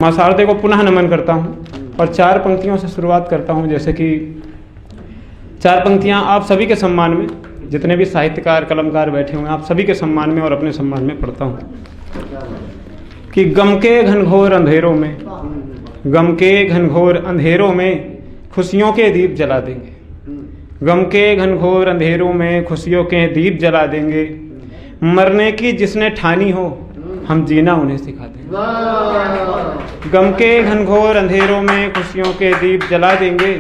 माँ शारदे को पुनः नमन करता हूँ और 4 पंक्तियों से शुरुआत करता हूँ। जैसे कि 4 पंक्तियाँ आप सभी के सम्मान में, जितने भी साहित्यकार कलमकार बैठे हुए हैं, आप सभी के सम्मान में और अपने सम्मान में पढ़ता हूँ कि गम के घनघोर अंधेरों में, गम के घनघोर अंधेरों में खुशियों के दीप जला देंगे। गम के घनघोर अंधेरों में खुशियों के दीप जला देंगे। मरने की जिसने ठानी हो हम जीना उन्हें सिखा देंगे। गम के घनघोर अंधेरों में खुशियों के दीप जला देंगे।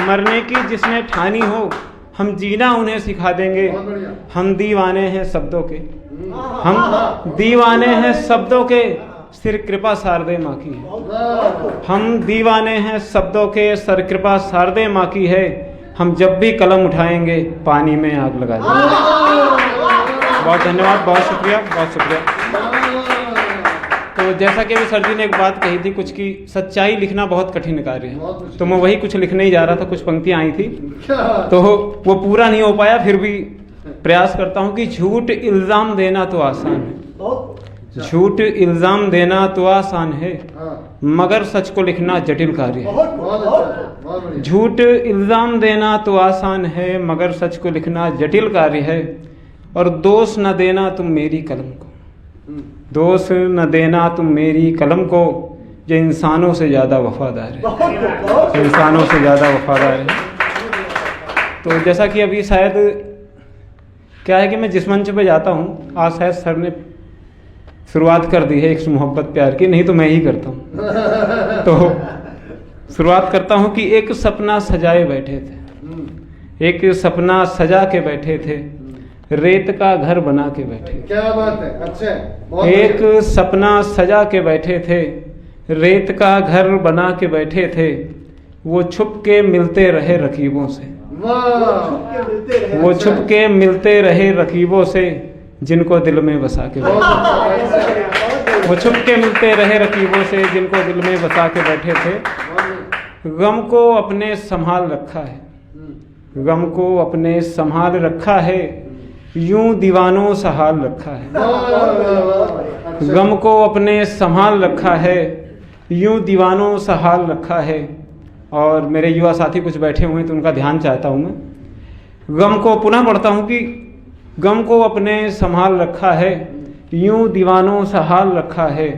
मरने की जिसने ठानी हो हम जीना उन्हें सिखा देंगे। हम दीवाने हैं शब्दों के, हम दीवाने हैं शब्दों के, सिर कृपा शारदे माँ की है। हम दीवाने हैं शब्दों के, सर कृपा शारदे माँ की है। हम जब भी कलम उठाएंगे पानी में आग लगा देंगे। बहुत धन्यवाद, बहुत शुक्रिया, बहुत शुक्रिया। तो जैसा कि अभी सर जी ने एक बात कही थी कुछ की सच्चाई लिखना बहुत कठिन कार्य है, तो मैं वही कुछ लिखने ही जा रहा था। कुछ पंक्तियां आई थी तो वो पूरा नहीं हो पाया, फिर भी प्रयास करता हूं कि झूठ इल्जाम देना तो आसान है, झूठ इल्जाम देना तो आसान है, मगर सच को लिखना जटिल कार्य है। झूठ इल्जाम देना तो आसान है, मगर सच को लिखना जटिल कार्य है। और दोष न देना तुम मेरी कलम को, दोष न देना तुम मेरी कलम को, जो इंसानों से ज़्यादा वफादार है, इंसानों से ज़्यादा वफादार है। तो जैसा कि अभी शायद क्या है कि मैं जिस मंच पे जाता हूँ, आज शायद सर ने शुरुआत कर दी है एक मोहब्बत प्यार की, नहीं तो मैं ही करता हूँ। तो शुरुआत करता हूँ कि एक सपना सजाए बैठे थे, एक सपना सजा के बैठे थे, रेत का घर बना के बैठे। क्या बात है, अच्छा। एक सपना सजा के बैठे थे, रेत का घर बना के बैठे थे, वो छुप के मिलते रहे रकीबों से, वो छुप के मिलते रहे रकीबों से, जिनको दिल में बसा के बैठे। वो छुप के मिलते रहे रकीबों से, जिनको दिल में बसा के बैठे थे। गम को अपने संभाल रखा है, गम को अपने संभाल रखा है, यूं दीवानों सा हाल रखा है। गम को अपने संभाल रखा है, यूं दीवानों सा हाल रखा है। और मेरे युवा साथी कुछ बैठे हुए हैं तो उनका ध्यान चाहता हूँ मैं। गम को पुनः पढ़ता हूँ कि गम को अपने संभाल रखा है, यूं दीवानों सा हाल रखा है।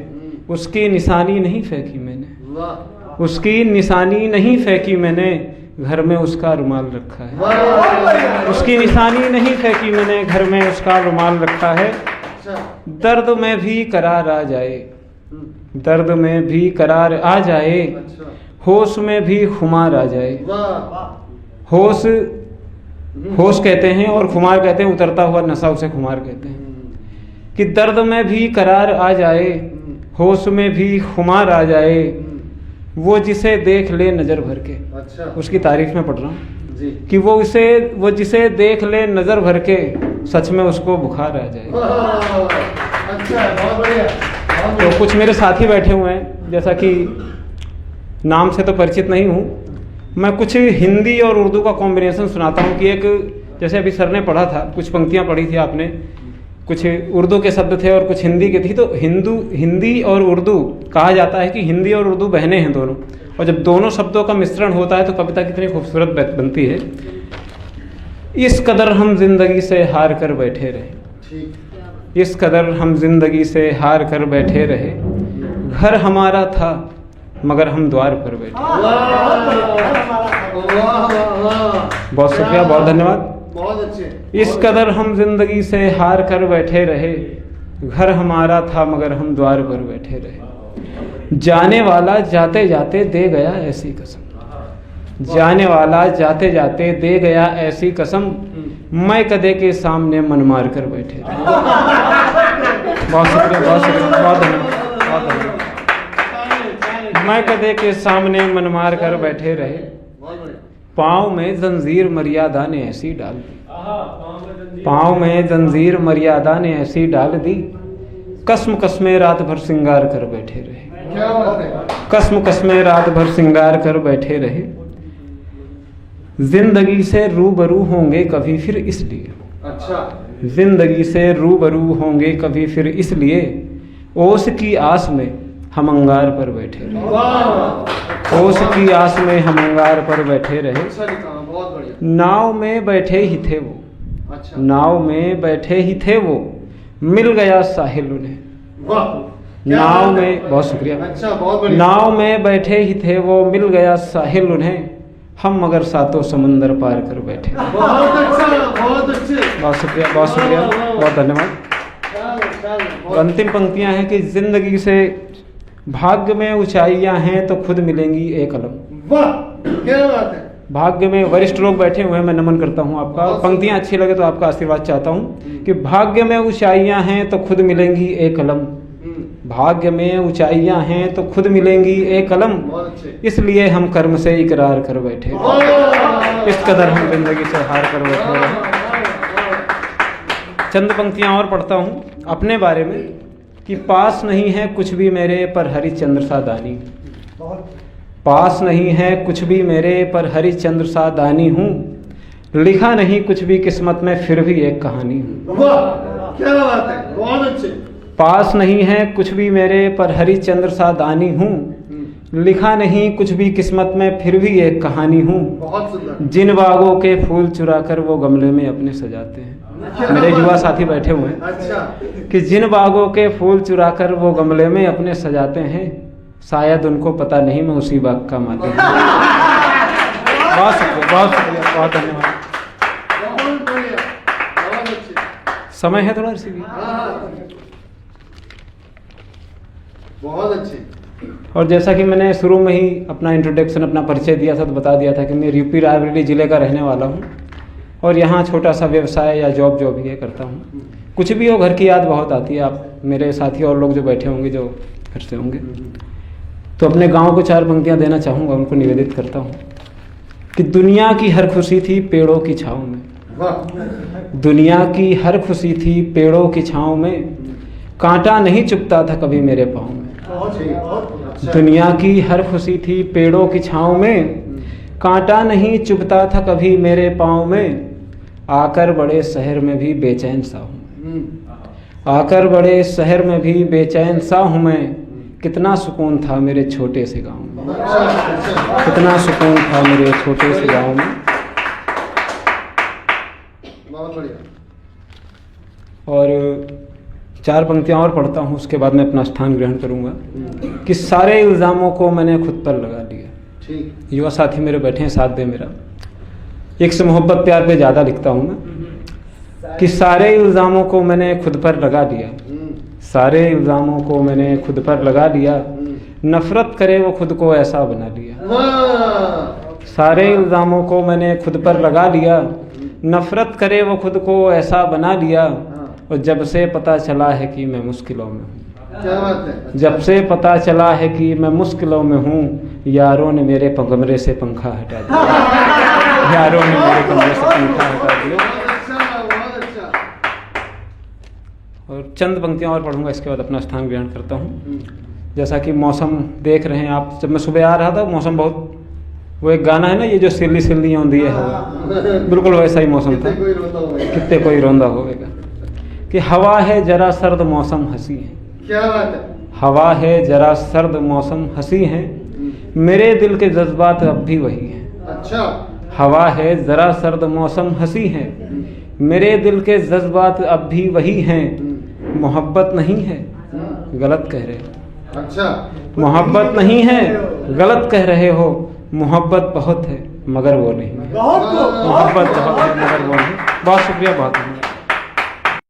उसकी निशानी नहीं फेंकी मैंने, उसकी निशानी नहीं फेंकी मैंने, घर में उसका रुमाल रखा है। उसकी निशानी नहीं फेंकी मैंने, घर में उसका रुमाल रखा है। दर्द में भी करार आ जाए, दर्द में भी करार आ जाए, होश में भी खुमार आ जाए। होश, होश कहते हैं और खुमार कहते हैं, उतरता हुआ नशा उसे खुमार कहते हैं। कि दर्द में भी करार आ जाए, होश में भी खुमार आ जाए, वो जिसे देख ले नजर भर के। अच्छा। उसकी तारीफ में पढ़ रहा हूँ कि वो जिसे देख ले नजर भर के, सच में उसको बुखार आ जाए। अच्छा, बहुत बढ़िया। तो कुछ मेरे साथी बैठे हुए हैं, जैसा कि नाम से तो परिचित नहीं हूँ, मैं कुछ हिंदी और उर्दू का कॉम्बिनेशन सुनाता हूँ कि एक, जैसे अभी सर ने पढ़ा था, कुछ पंक्तियाँ पढ़ी थी आपने, कुछ उर्दू के शब्द थे और कुछ हिंदी के थी। तो हिंदी और उर्दू कहा जाता है कि हिंदी और उर्दू बहनें हैं दोनों, और जब दोनों शब्दों का मिश्रण होता है तो कविता कितनी खूबसूरत बनती है। इस कदर हम जिंदगी से हार कर बैठे रहे, इस कदर हम जिंदगी से हार कर बैठे रहे, घर हमारा था मगर हम द्वार पर बैठे। बहुत शुक्रिया, बहुत धन्यवाद। बहुत अच्छे। इस कदर हम जिंदगी से हार कर बैठे रहे, घर हमारा था मगर हम द्वार पर बैठे रहे। जाने वाला जाते जाते दे गया ऐसी कसम, जाने वाला जाते जाते दे गया ऐसी कसम, मैं कदे के सामने मन मार कर बैठे रहे। बहुत शुक्रिया, बहुत शुक्रिया, बहुत धन्यवाद, बहुत धन्यवाद। मैं कदे के सामने मन मार कर बैठे रहे, पाँव में जंजीर मर्यादा ने ऐसी डाल दी, पाँव में जंजीर मर्यादा ने ऐसी डाल दी, कसम कसमें रात भर सिंगार कर बैठे रहे, कसम कसमें रात भर सिंगार कर बैठे रहे। जिंदगी से रूबरू होंगे कभी फिर इसलिए, अच्छा, जिंदगी से रूबरू होंगे कभी फिर इसलिए, ओस की आस में हम अंगार पर बैठे रहे। वाह, ओस की आस में हम अंगार पर बैठे रहे। अच्छा लिखा, बहुत बढ़िया। नाव में बैठे ही थे वो, अच्छा, नाव में बैठे ही थे वो, मिल गया साहिल उन्हें। वाह, क्या नाव बात है। में, बहुत शुक्रिया। अच्छा, बहुत बढ़िया। नाव में बैठे ही थे वो, मिल गया साहिल उन्हें, हम मगर सातों समंदर पार कर बैठे। बहुत अच्छा, बहुत अच्छे। बहुत शुक्रिया, बहुत शुक्रिया, बहुत धन्यवाद। चलो, चलो, और अंतिम पंक्तियां हैं कि जिंदगी से भाग्य में ऊंचाइयां हैं तो खुद मिलेंगी एक कलम। वाह, क्या बात है। भाग्य में वरिष्ठ लोग बैठे हुए हैं, मैं नमन करता हूं आपका। बहुत पंक्तियां अच्छी लगे तो आपका आशीर्वाद चाहता हूं कि भाग्य में ऊंचाइयां हैं तो खुद मिलेंगी एक कलम। भाग्य में ऊंचाइयां हैं तो खुद मिलेंगी एक कलम, बहुत अच्छे। इसलिए हम कर्म से इकरार कर बैठे। वाह, इस कदर हम जिंदगी से हार कर बैठे वाह, हैं। वाह, चंद पंक्तियां और पढ़ता हूं अपने बारे में कि पास नहीं है कुछ भी मेरे पर हरिचंद्र सा दानी। पास नहीं है कुछ भी मेरे पर हरिचंद्र सा दानी हूँ, लिखा नहीं कुछ भी किस्मत में फिर भी एक कहानी हूँ। वाह, क्या बात है, बहुत अच्छे। पास नहीं है कुछ भी मेरे पर हरिचंद्र सा दानी हूँ, लिखा नहीं कुछ भी किस्मत में फिर भी एक कहानी हूँ। बहुत सुंदर। जिन बागों के फूल चुरा कर वो गमले में अपने सजाते हैं। मेरे युवा साथी बैठे हुए हैं अच्छा, कि जिन बागों के फूल चुरा कर वो गमले में अपने सजाते हैं, शायद उनको पता नहीं मैं उसी बाग का माली हूँ। बहुत शुक्रिया, बहुत शुक्रिया, बहुत धन्यवाद। बहुत बढ़िया, बहुत अच्छे। समय है थोड़ा सी भी। हाँ, बहुत अच्छे। और जैसा कि मैंने शुरू में ही अपना इंट्रोडक्शन, अपना परिचय दिया था, तो बता दिया था कि मैं यूपी रायबरेली ज़िले का रहने वाला हूँ और यहाँ छोटा सा व्यवसाय या जॉब जो भी है करता हूँ। कुछ भी हो, घर की याद बहुत आती है। आप मेरे साथी और लोग जो बैठे होंगे, जो घर से होंगे, तो अपने गांव को 4 पंक्तियां देना चाहूँगा, उनको निवेदित करता हूँ कि दुनिया की हर खुशी थी पेड़ों की छाँव में। वाह, दुनिया की हर खुशी थी पेड़ों की छाँव में, कांटा नहीं चुभता था कभी मेरे पाँव में। बहुत ही, बहुत अच्छा। दुनिया की हर खुशी थी पेड़ों की छाँव में, कांटा नहीं चुभता था कभी मेरे पाँव में, आकर बड़े शहर में भी बेचैन सा हूँ। आकर बड़े शहर में भी बेचैन सा हूँ मैं, कितना सुकून था मेरे छोटे से गांव में। अच्छा, अच्छा। कितना सुकून था मेरे छोटे से गांव में। बहुत बढ़िया। और 4 पंक्तियां और पढ़ता हूँ, उसके बाद मैं अपना स्थान ग्रहण करूँगा कि सारे इल्ज़ामों को मैंने खुद पर लगा लिया। ठीक। युवा साथी मेरे बैठे हैं साथ दे मेरा। एक से मोहब्बत प्यार पे ज़्यादा लिखता हूँ मैं कि सारे इल्ज़ामों को मैंने खुद पर लगा लिया। सारे इल्ज़ामों को मैंने खुद पर लगा लिया, नफ़रत करे वो खुद को ऐसा बना लिया। वाह, सारे इल्ज़ामों को मैंने खुद पर लगा लिया, नफ़रत करे वो खुद को ऐसा बना लिया, और जब से पता चला है कि मैं मुश्किलों में हूँ। क्या बात है। जब से पता चला है कि मैं मुश्किलों में हूँ, यारों ने मेरे कमरे से पंखा हटा दिया। यारों ने मेरे कमरे से पंखा हटा दिया। बहुत अच्छा, बहुत अच्छा। और चंद पंक्तियाँ और पढ़ूंगा, इसके बाद अपना स्थान ग्रहण करता हूँ। जैसा कि मौसम देख रहे हैं आप, जब मैं सुबह आ रहा था मौसम बहुत, वो एक गाना है ना, ये जो सिल्ली सिल्ली आंदी है हवा, बिल्कुल वैसा ही मौसम था। कितने कोई रोता होगा। कितने कोई रोंदा होगा कि हवा है जरा सर्द मौसम हंसी है। क्या बात है। हवा है जरा सर्द मौसम हंसी है, मेरे दिल के जज्बात अब भी वही हैं। अच्छा। हवा है जरा सर्द मौसम हंसी है, मेरे दिल के जज्बात अब भी वही हैं। मोहब्बत नहीं है गलत कह रहे हो। अच्छा। मोहब्बत नहीं है गलत कह रहे हो, मोहब्बत बहुत है मगर वो नहीं है। मोहब्बत बहुत है मगर वो नहीं। बहुत शुक्रिया, बहुत